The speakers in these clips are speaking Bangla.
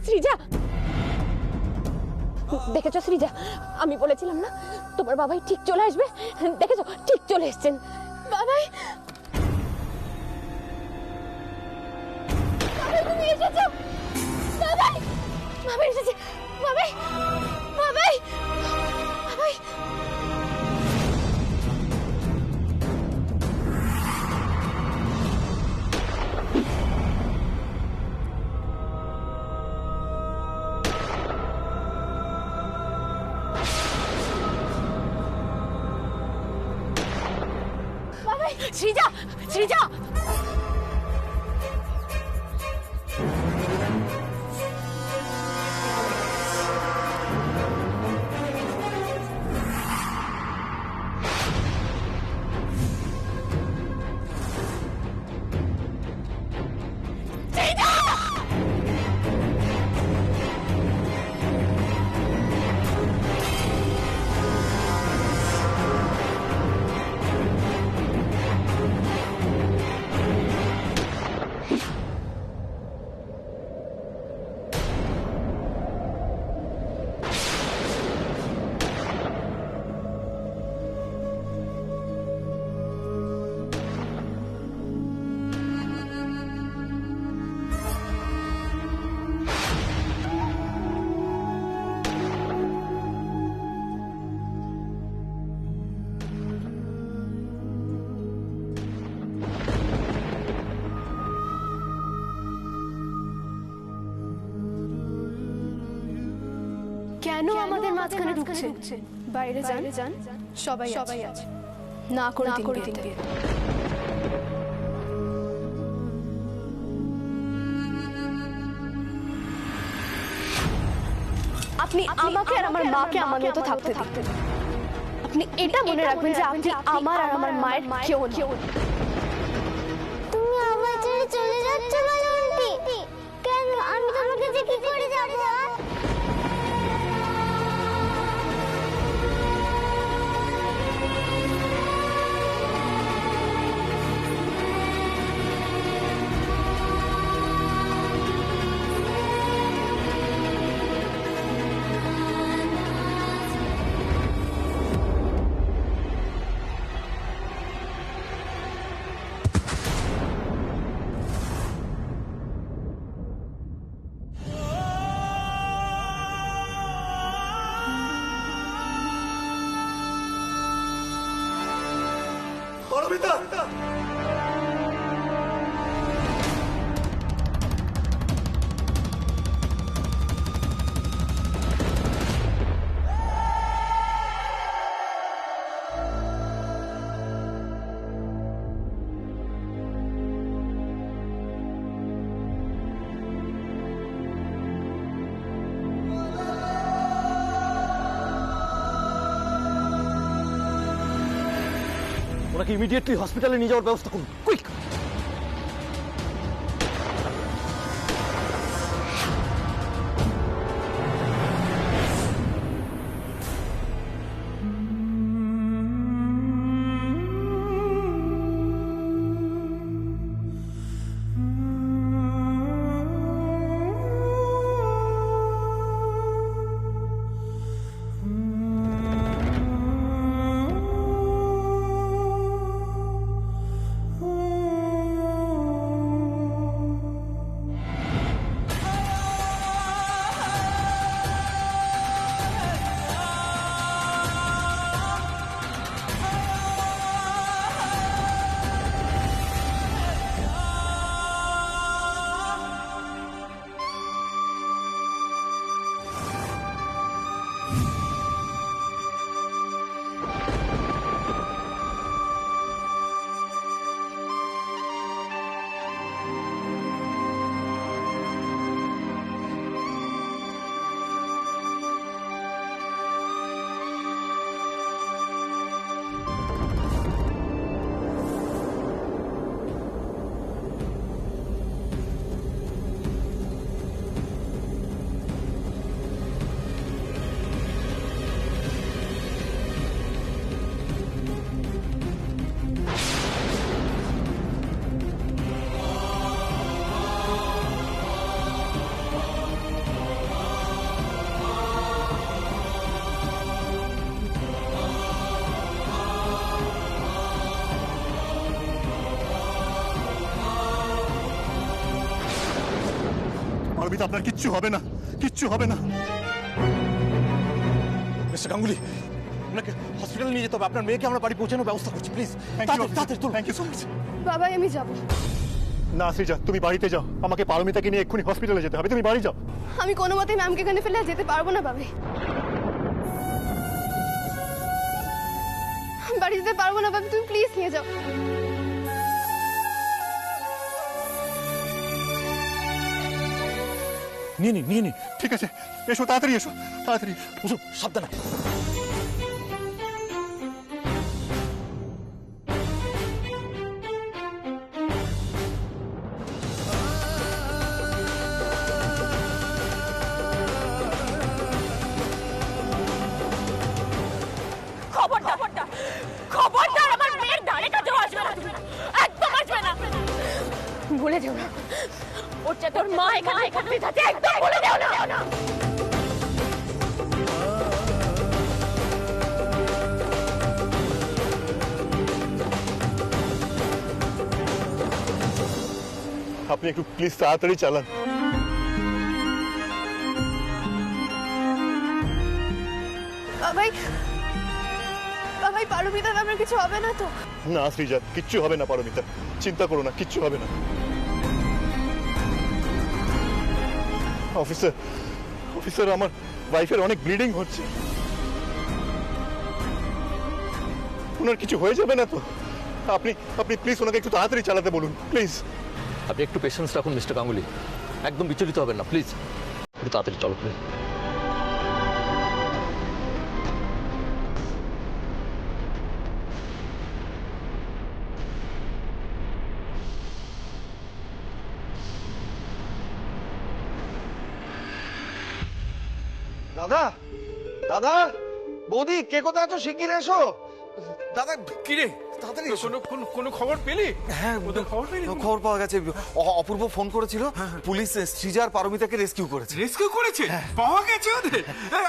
সৃজা, দেখেছো সৃজা, আমি বলেছিলাম না তোমার বাবাই ঠিক চলে আসবে। দেখেছো, ঠিক চলে এসেছেন। বাবাই, বাবাই তুমি এসেছো। বাবাই, বাবাই এসেছে। বাবাই, বাবাই, বাবাই। সৃজা, সৃজা, কেন আমাদের মাঝখানে ঢুকছে? বাইরে যান, সবাই আছে। না করে দিন বিয়ে। আপনি আমাকে আর আমার মাকে আমার মতো থাকতে দিন। আপনি এটা মনে রাখবেন যে আপনি আমার আর আমার মায়ের কেউ না। তুমি আমার ছেড়ে চলে যাচ্ছ বলো আন্টি? কেন? আমি তোমার কাছে কি করে যাব? ওনাকে ইমিডিয়েটলি হসপিটালে নিয়ে যাওয়ার ব্যবস্থা করুন, কুইক। পারমিতা, আপনার কিচ্ছু হবে না, কিচ্ছু হবে না। মিস্টার গাঙ্গুলি, আপনাকে হসপিটালে নিয়ে যেতে হবে। আপনার মেয়েকে আমরা বাড়ি পৌঁছানোর ব্যবস্থা করছি, প্লিজ। তাড়াতাড়ি তুলুন। Thank you so much. Babai আমি যাব। না শ্রীজা, তুমি বাড়িতে যাও, আমাকে পারমিতাকে নিয়ে এক্ষুনি হসপিটালে যেতে হবে, তুমি বাড়ি যাও। আমি কোনো মতেই ম্যামকে এখানে ফেলে আর যেতে পারবো না বাবাই। বাড়ি যেতে পারবো না বাবা, তুমি প্লিজ নিয়ে যাও। নিয়ে নিন। ঠিক আছে, এসো তাড়াতাড়ি, এসো তাড়াতাড়ি। বুঝুন, সাবধানে। খবরদার আমার মেয়ের ধারে কাছেও আসবে না তুমি, একদম আসবে না। ভুলে যেও না, ওর চেয়ে তোর মা এখানে উপস্থিত আছে, একদম ভুলে যেও না। আপনি একটু প্লিজ তাড়াতাড়ি চালান। বাবাই, বাবাই পারমিতা আমার কিছু হবে না তো? না শ্রীজা, কিচ্ছু হবে না পারমিতা, চিন্তা করো না, কিচ্ছু হবে না। অফিসার, আমার ওয়াইফের অনেক ব্লিডিং হচ্ছে, ওনার কিছু হয়ে যাবে না তো? আপনি প্লিজ ওনাকে একটু তাড়াতাড়ি চালাতে বলুন, প্লিজ। আপনি একটু পেশেন্স রাখুন মিস্টার গাঙ্গুলি, একদম বিচলিত হবেন না, প্লিজ। একটু তাড়াতাড়ি চলো, প্লিজ। দাদা, দাদা, বৌদি, কে কোথায় আছো? শিগগির এসো। দাদা, কিরে তাড়াতাড়ি এসো। কোনো খবর পেলি? হ্যাঁ, খবর পেলি? খবর পাওয়া গেছে। অপূর্ব ফোন করেছিল, পুলিশ সৃজার পারমিতাকে রেস্কিউ করেছে। রেস্কিউ করেছে? পাওয়া গেছে ওদের?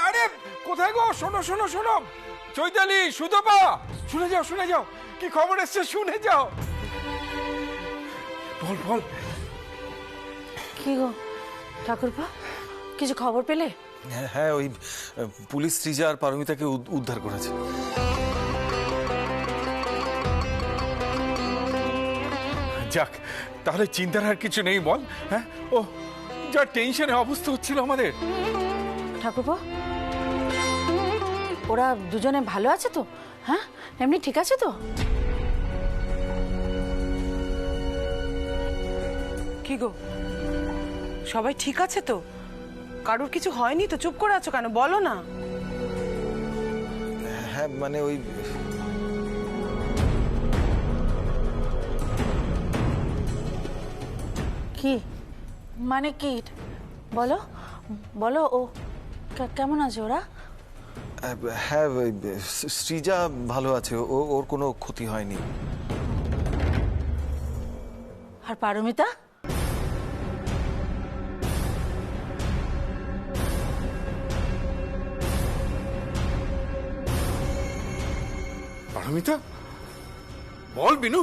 আরে কোথায় গো? শোনো চৈতালি, সুতপা, শুনে যাও কি খবর এসছে, শুনে যাও। বল। কি গো ঠাকুরপা, কিছু খবর পেলে? হ্যাঁ, ওই পুলিশ সৃজা আর পারমিতাকে উদ্ধার করেছে। যাক, তাহলে চিন্তার আর কিছু নেই বল। হ্যাঁ, ও যা টেনশনে অবস্থা হচ্ছিল আমাদের। ঠাকুরপা, ওরা দুজনে ভালো আছে তো? হ্যাঁ, এমনি ঠিক আছে তো? কি গো, সবাই ঠিক আছে তো? কারোর কিছু হয়নি তো? চুপ করে আছো কেন, বলো না। হ্যাঁ, মানে ওই কি মানে কি বলো বলো, ও কেমন আছে ওরা? হ্যাঁ, সৃজা ভালো আছে, ওর কোনো ক্ষতি হয়নি। আর পারমিতা? পারমিতা, বল বিনু,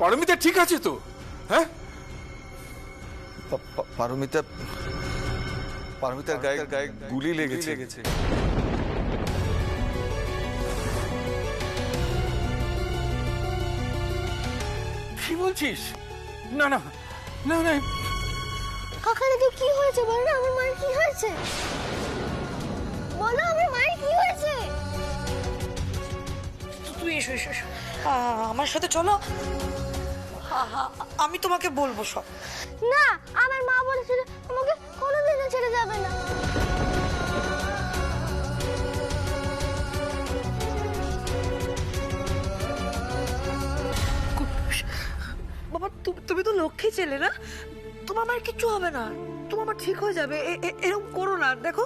পারমিতা ঠিক আছে তো? হ্যাঁ, পারমিতার গায়ে গুলি লেগেছে। কি বলছিস? না, কাকা দেখি কি হয়েছে, বলো না আমার মায়ের কি হয়েছে, বলো আমার মায়ের কি হয়েছে। তুই এসো, আমার সাথে চলো, আমি তোমাকে বলবো সব। না, আমার মা বলেছিল আমাকে কোনোদিনও ছেড়ে যাবে না। বাবা, তুমি তো লক্ষ্মী ছেলে না, তোমার মায়ের কিচ্ছু হবে না, তোমার মা ঠিক হয়ে যাবে। এরকম করো না, দেখো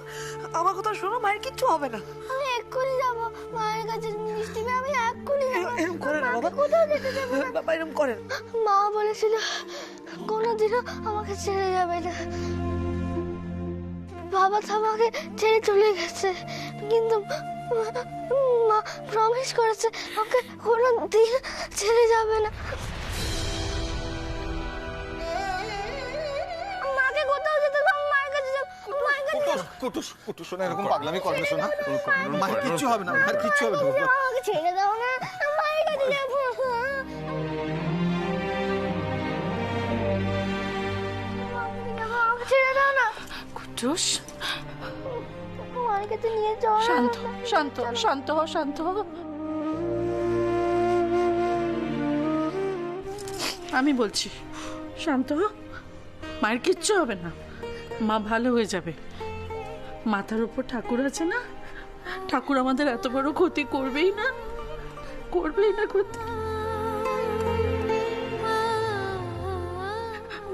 আমার কথা শোনো, মায়ের কিচ্ছু হবে না। আমি এক্ষুনি যাবো মায়ের কাছে, মিষ্টি মেয়ে, আমি এক্ষুনি যাবো। এরকম করে না বাবা, কোথাও যেতে দেবো না। বাবা এরকম করে না। মা বলেছিল কোনোদিনও আমাকে ছেড়ে যাবে না। বাবা তো আমাকে ছেড়ে চলে গেছে, কিন্তু মা প্রমিস করেছে আমাকে কোনোদিন ছেড়ে যাবে না। মাকে কোথাও যেতে দাও, মায়ের কুটু শোনা এরকম পাগলামি করবে শোনা। মায়ের কিচ্ছু হবে না, মায়ের কিচ্ছু হবে না। আমাকে ছেড়ে দাও না, মায়ের কাছে যাবো। আমাকে ছেড়ে দাও না, কুটুস মায়ের কাছে নিয়ে যাও। শান্ত শান্ত শান্ত হ, শান্ত হ। আমি বলছি শান্ত হ, মায়ের কিচ্ছু হবে না, মা ভালো হয়ে যাবে। মাথার উপর ঠাকুর আছে না, ঠাকুর আমাদের এত বড় ক্ষতি করবেই না, করবেই না ক্ষতি।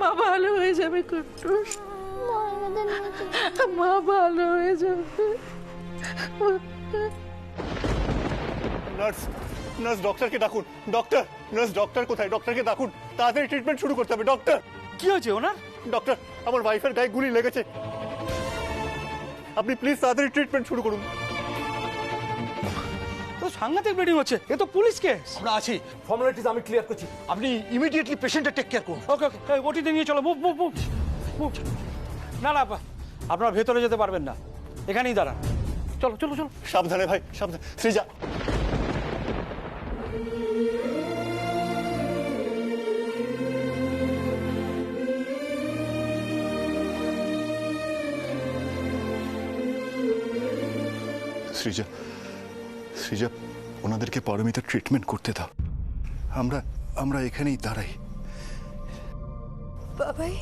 মা ভালো হয়ে যাবে কুটুস, মা ভালো হয়ে যাবে। নার্স, নার্স ডক্টরকে ডাকুন। ডক্টর, নার্স ডক্টর কোথায়? ডক্টরকে ডাকুন, তাড়াতাড়ি ট্রিটমেন্ট শুরু করতে হবে। ডক্টর, কি হয়েছে ওনার? ডক্টর, আমার ওয়াইফের গায়ে গুলি লেগেছে, আপনি প্লিজ তাড়াতাড়ি ট্রিটমেন্ট শুরু করুন। তো সাংঘাতিক ব্লিডিং হচ্ছে, এ তো পুলিশ কেস। আমরা আছি, ফর্মালিটিস আমি ক্লিয়ার করছি, আপনি ইমিডিয়েটলি পেশেন্টের টেক কেয়ার করুন। ওকে ওকে, ওটিতে নিয়ে চলো, মুভ মুভ মুভ মুভ। না না, আপনারা ভেতরে যেতে পারবেন না, এখানেই দাঁড়ান। চলো চলো চলো। সাবধানে ভাই, সাবধানে। শ্রীজা, শ্রীজা, শ্রীজা, ওনাদেরকে পারমিতার ট্রিটমেন্ট করতে দাও। আমরা এখানেই দাঁড়াই। বাবাই,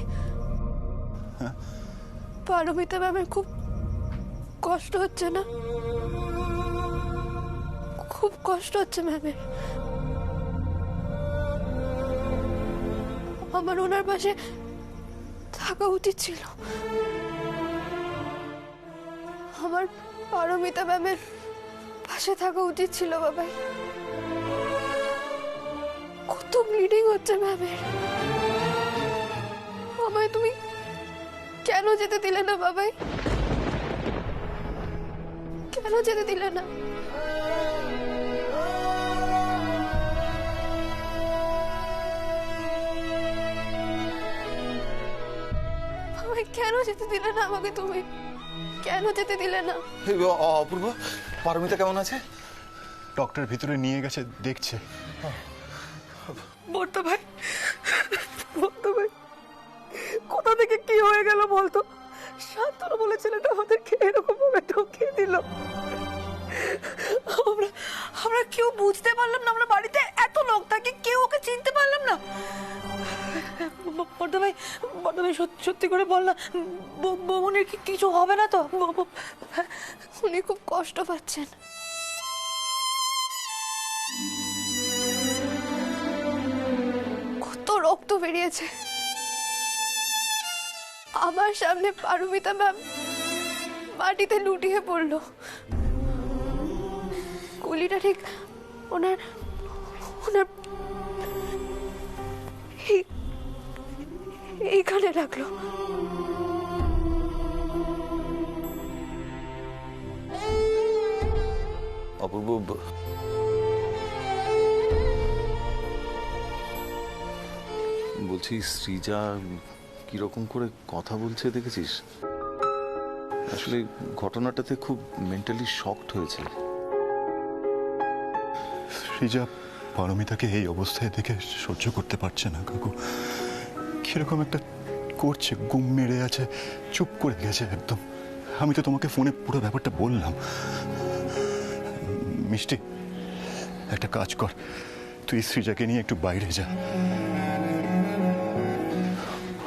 পারমিতা ম্যামের খুব কষ্ট হচ্ছে না? খুব কষ্ট হচ্ছে ম্যামের। আমার ওনার পাশে থাকা উচিত ছিল। আমার পারমিতা ম্যামের পাশে থাকা উচিত ছিল বাবাই। কত ব্লিডিং হচ্ছে ম্যামের। আমায় তুমি কেন যেতে দিলে না বাবাই? কেন যেতে দিলে না? বাবাই, কেন যেতে দিলে না আমাকে তুমি? কেন যেতে দিলে না? অপূর্ব, পারমিতা কেমন আছে? ডক্টর ভিতরে নিয়ে গেছে, দেখছে। বর্দা ভাই, বর্দা ভাই, কোথা থেকে কি হয়ে গেল বলতো? শান্তনু বলে ছেলেটা আমাদেরকে এরকম ভাবে ঠকিয়ে দিল। আমরা কেউ বুঝতে পারলাম না, আমরা বাড়িতে এত লোক থাকে, কেউ ওকে চিনতে পারলাম না। বর্দা ভাই, সত্যি করে বল না, বৌমনির কিছু হবে না তো? উনি খুব কষ্ট পাচ্ছেন। কত রক্ত বেরিয়েছে। আমার সামনে পারমিতা ম্যাম মাটিতে লুটিয়ে পড়লো। গুলিটা ঠিক ওনার এইখানে লাগলো। অপূর্ব, বলছি শ্রীজা কিরকম করে কথা বলছে দেখেছিস? আসলে ঘটনাটাতে খুব মেন্টালি শকড হয়েছে। শ্রীজা পারমিতাকে এই অবস্থায় দেখে সহ্য করতে পারছে না কাকু। কিরকম একটা করছে, গুম মেরে আছে, চুপ করে গেছে একদম। আমি তো তোমাকে ফোনে পুরো ব্যাপারটা বললাম। মিষ্টি, একটা কাজ কর, তুই শ্রীজাকে নিয়ে একটু বাইরে যা।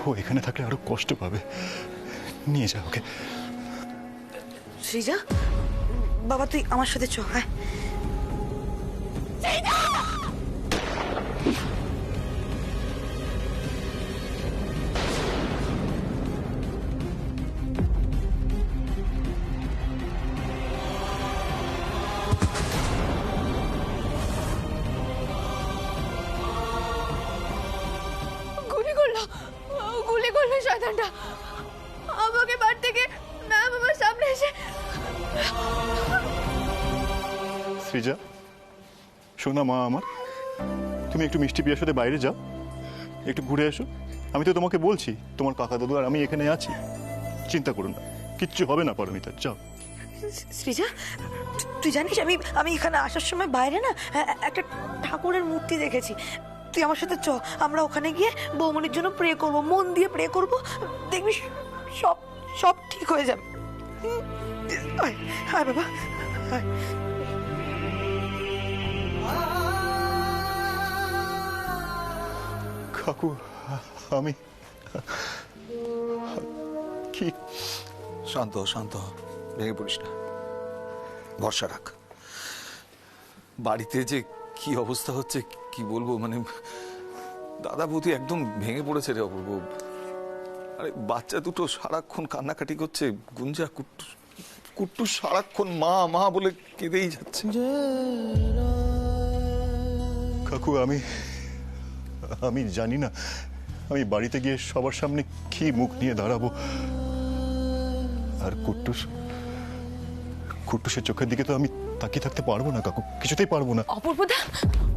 ও এখানে থাকলে আরো কষ্ট পাবে, নিয়ে যা ওকে। শ্রীজা, বাবা তুই আমার সাথে চ। হ্যাঁ, গুলি করলো শয়তানটা। আমাকে বাড়ি থেকে ম্যাম আমার সামনে এসে। শ্রীজা, শোনা মা আমার, তুমি একটু মিষ্টি পিয়ার সাথে বাইরে যাও, একটু ঘুরে এসো। আমি তো তোমাকে বলছি তোমার কাকা দাদু আর আমি এখানে আছি, চিন্তা করো না। কিচ্ছু হবে না পারমিতা, যাও। সৃজা, তুই জানিস আমি এখানে আসার সময় বাইরে না একটা ঠাকুরের মূর্তি দেখেছি। তুই আমার সাথে চ, আমরা ওখানে গিয়ে বৌমনির জন্য প্রে করব, মন দিয়ে প্রে করব, দেখবি সব সব ঠিক হয়ে যাবে। আয় আয় বাবা, আয়। কাকু, আমি কি? শান্ত হ, শান্ত হ, ভেঙে পড়িস না, ভরসা রাখ। বাড়িতে যে কি অবস্থা হচ্ছে কি বলবো, মানে দাদা বৌদি একদম ভেঙে পড়েছে রে অপূর্ব। আরে বাচ্চা দুটো সারাক্ষণ কান্নাকাটি করছে, গুঞ্জা কুট্টু কুট্টু সারাক্ষণ মা মা বলে কেঁদেই যাচ্ছে। কাকু, আমি জানি না আমি বাড়িতে গিয়ে সবার সামনে কি মুখ নিয়ে দাঁড়াবো। আর কুট্টুসের চোখের দিকে তো আমি তাকিয়ে থাকতে পারবো না কাকু, কিছুতেই পারবো না।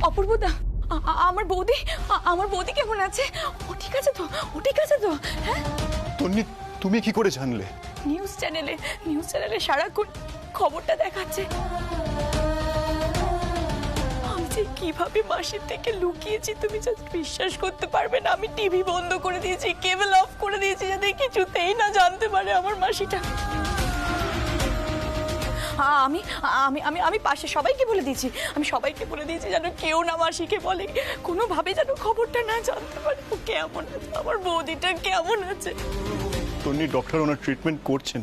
অপূর্বদা, আমার বৌদি কেমন আছে? ও ঠিক আছে তো? হ্যাঁ, তন্নি, তুমি কি করে জানলে? নিউজ চ্যানেলে সারাক্ষণ খবরটা দেখাচ্ছে। আমি যে কিভাবে মাসির থেকে লুকিয়েছি তুমি জাস্ট বিশ্বাস করতে পারবে না। আমি টিভি বন্ধ করে দিয়েছি, কেবল অফ করে দিয়েছি, যাতে কিছুতেই না জানতে পারে আমার মাসিটা। আমি আমি আমি আমি পাশে সবাইকে বলে দিয়েছি, যেন কেউ না মাসিকে বলে, কোনোভাবে যেন খবরটা না জানতে পারে ও কেমন আছে, আমার বৌদিটা কেমন আছে। তন্নি, ডক্টর ওনার ট্রিটমেন্ট করছেন,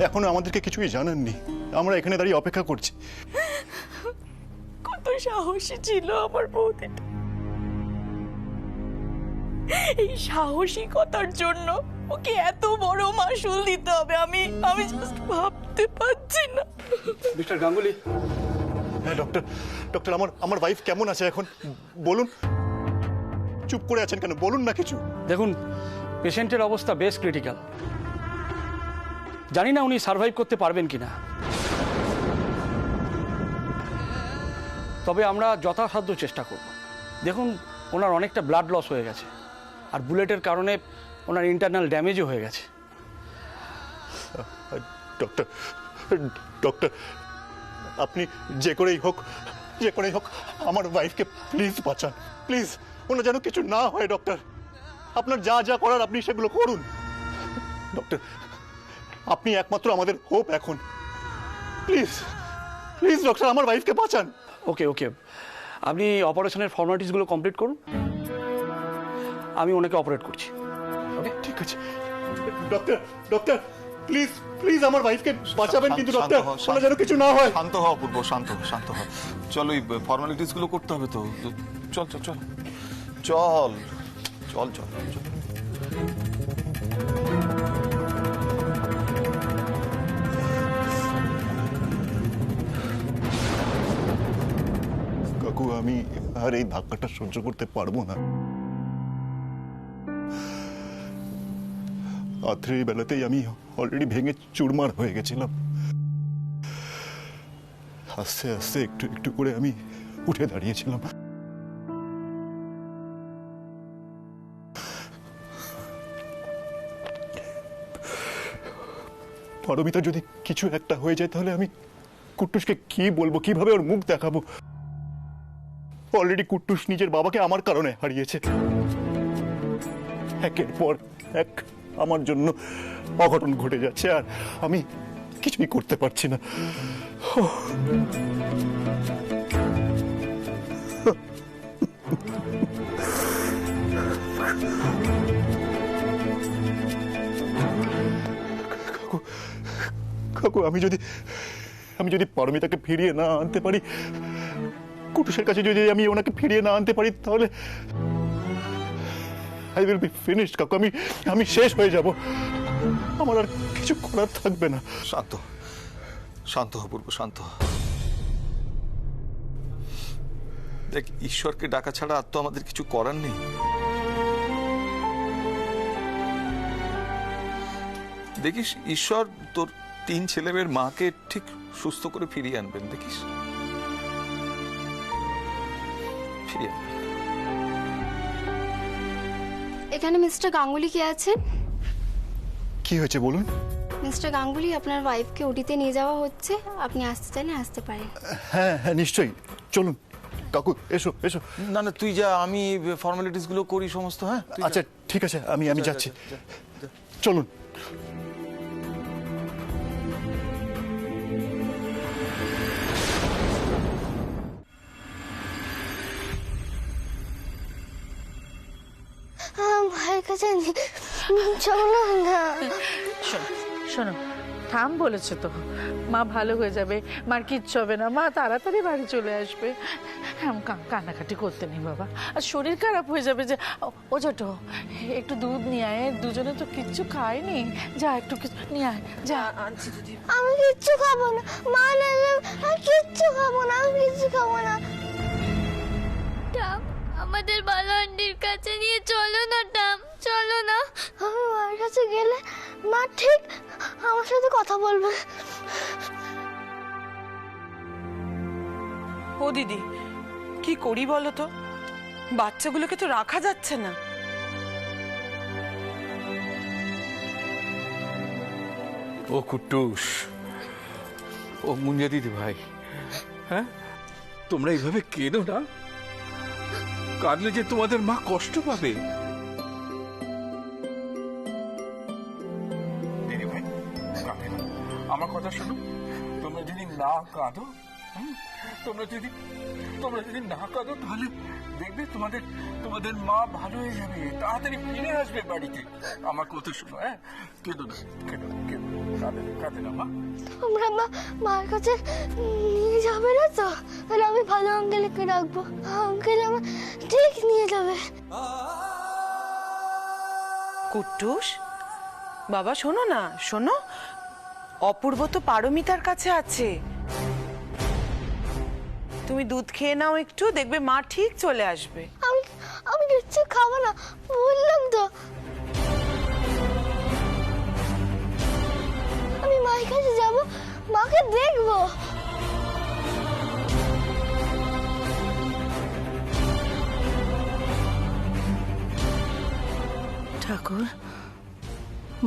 এখনো আমাদেরকে কিছুই জানাননি। আমরা এখানে দাঁড়িয়ে অপেক্ষা করছি। কত সাহসী ছিল আমার বৌদিটা, এই সাহসিকতার জন্য ওকে এত বড় মাসুল দিতে হবে, আমি জাস্ট ভাবতে পারছি না। মিস্টার গাঙ্গুলি। হ্যাঁ ডক্টর, আমার ওয়াইফ কেমন আছে এখন বলুন। চুপ করে আছেন কেন, বলুন না কিছু। দেখুন, পেশেন্টের অবস্থা বেশ ক্রিটিক্যাল। জানি না উনি সার্ভাইভ করতে পারবেন কিনা, তবে আমরা যথাসাধ্য চেষ্টা করব। দেখুন, ওনার অনেকটা ব্লাড লস হয়ে গেছে, আর বুলেটের কারণে ওনার ইন্টারনাল ড্যামেজও হয়ে গেছে। ডক্টর, আপনি যে করেই হোক আমার ওয়াইফকে প্লিজ বাঁচান, প্লিজ। ওনার যেন কিছু না হয় ডক্টর। আপনার যা যা করার আপনি সেগুলো করুন ডক্টর। আপনি একমাত্র আমাদের হোপ এখন। প্লিজ ডক্টর, আমার ওয়াইফকে বাঁচান। ওকে, আপনি অপারেশনের ফর্মালিটিসগুলো কমপ্লিট করুন, আমি ওনাকে অপারেট করছি। ওকে, ঠিক আছে ডক্টর, প্লিজ আমার ওয়াইফকে বাঁচাবেন কিন্তু ডক্টর, ওনার যেন কিছু না হয়। শান্ত হ অপূর্ব, শান্ত হ। চল, ওই ফর্মালিটিস গুলো করতে হবে তো। চল। কাকু, আমি আর এই ধাক্কাটা সহ্য করতে পারবো না। রাত্রির বেলাতেই আমি অলরেডি ভেঙে চুরমার হয়ে গেছিলাম। আস্তে আস্তে একটু করে আমি উঠে দাঁড়িয়েছিলাম। পারমিতা যদি কিছু একটা হয়ে যায় তাহলে আমি কুট্টুসকে কি বলবো, কিভাবে ওর মুখ দেখাবো? অলরেডি কুট্টুস নিজের বাবাকে আমার কারণে হারিয়েছে। একের পর এক আমার জন্য অঘটন ঘটে যাচ্ছে, আর আমি কিছুই করতে পারছি না। কাকু, আমি যদি পারমিতাকে ফিরিয়ে না আনতে পারি, কুটুসের কাছে যদি আমি ওনাকে ফিরিয়ে না আনতে পারি, তাহলে I will be finished কাকু। আমি শেষ হয়ে যাব, আমার আর কিছু করার থাকবে না। শান্ত হ পূর্ব, শান্ত হ। দেখ, ঈশ্বরকে ডাকা ছাড়া আর তো আমাদের কিছু করার নেই। দেখিস, ঈশ্বর তোর 3 ছেলেমেয়ের মাকে ঠিক সুস্থ করে ফিরিয়ে আনবেন, দেখিস। ফিরিয়ে আনবেন। এখানে মিস্টার গাঙ্গুলি কে আছেন? কি হয়েছে বলুন। মিস্টার গাঙ্গুলি, আপনার ওয়াইফকে ওটিতে নিয়ে যাওয়া হচ্ছে, আপনি আসতে চাইলে আসতে পারেন। হ্যাঁ হ্যাঁ নিশ্চয়ই, চলুন কাকু, এসো এসো। না না, তুই যা, আমি ফর্মালিটিস গুলো করি সমস্ত। হ্যাঁ তুই যা। আচ্ছা ঠিক আছে, আমি যা, যাচ্ছি, যা, যা। চলুন। ভাইয়ের কাছে চলো না। শোনো শোনো, থাম বলেছে তো, মা ভালো হয়ে যাবে, মার কিচ্ছু হবে না, মা তাড়াতাড়ি বাড়ি চলে আসবে। হ্যাঁ, কান্নাকাটি করতে নেই বাবা, আর শরীর খারাপ হয়ে যাবে। যে ও ছোট, একটু দুধ নিয়ে আয়, দুজনে তো কিচ্ছু খায়নি, যা একটু কিছু নিয়ে আয়, যা। আমি কিচ্ছু খাবো না মা, না আমি কিচ্ছু খাবো না, আমি কিচ্ছু খাবো না। আমাদের বালা আন্টির কাছে নিয়ে চলো না টাম, চলো না। আমি মার কাছে গেলে মা ঠিক আমার সাথে কথা বলবে। ও দিদি, কি করি বলো তো, বাচ্চাগুলোকে তো রাখা যাচ্ছে না। ও কুট্টুস, ও মুঞ্জা দিদি ভাই, হ্যাঁ তোমরা এইভাবে কেঁদো না, কাঁদলে যে তোমাদের মা কষ্ট পাবে। দিদি ভাই কাঁদে না, আমার কথা শোনো, তোমরা যদি না কাঁদো, তোমরা যদি না কাঁদো, তাহলে দেখবে তোমাদের মা ভালো হয়ে যাবে, তাড়াতাড়ি ফিরে আসবে বাড়িতে। আমার কথা শোনো, হ্যাঁ কেঁদো না, কাঁদে না মা। তোমরা মার কাছে নিয়ে যাবে না তো? তাহলে আমি ভালো আঙ্কেলকে রাখবো, আঙ্কেল আমার ঠিক নিয়ে যাবে। কুট্টুস বাবা, শোনো না, শোনো, অপূর্ব তো পারমিতার কাছে আছে, তুমি দুধ খেয়ে নাও একটু, দেখবে মা ঠিক চলে আসবে। আমি কিচ্ছু খাবো না, বললাম তো। আমি মায়ের কাছে যাব, মাকে দেখবো। ঠাকুর,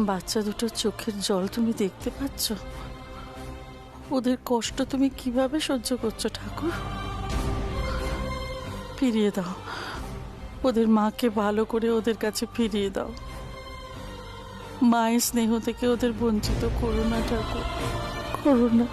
বাচ্চা দুটোর চোখের জল তুমি দেখতে পাচ্ছ? ওদের কষ্ট তুমি কিভাবে সহ্য করছো ঠাকুর? ফিরিয়ে দাও ওদের মাকে, ভালো করে ওদের কাছে ফিরিয়ে দাও। মায়ের স্নেহ থেকে ওদের বঞ্চিত করো না ঠাকুর, করো না।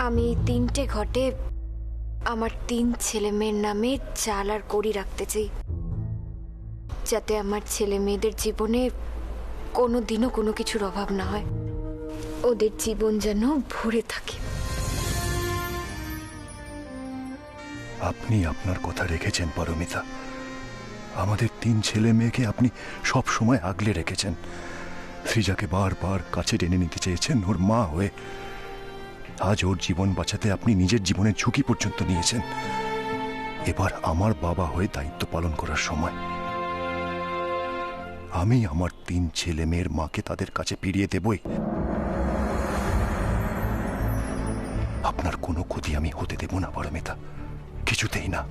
আমি এই 3টে ঘটে আমার 3 ছেলে মেয়ের নামে চাল আর কড়ি রাখতে চাই, যাতে আমার ছেলে মেয়েদের জীবনে কোনো দিনও কোনো কিছুর অভাব না হয়, ওদের জীবন যেন ভরে থাকে। আপনি আপনার কথা রেখেছেন পারমিতা, আমাদের 3 ছেলে মেয়েকে আপনি সব সময় আগলে রেখেছেন। সৃজাকে বারবার কাছে টেনে নিতে চেয়েছেন ওর মা হয়ে। আজ ওর জীবন বাঁচাতে আপনি নিজের জীবনের ঝুঁকি পর্যন্ত নিয়েছেন। এবার আমার বাবা হয়ে দায়িত্ব পালন করার সময়। আমি আমার 3 ছেলে মেয়ের মাকে তাদের কাছে ফিরিয়ে দেবই। আপনার কোনো ক্ষতি আমি হতে দেব না পারমিতা, কিছুতেই না।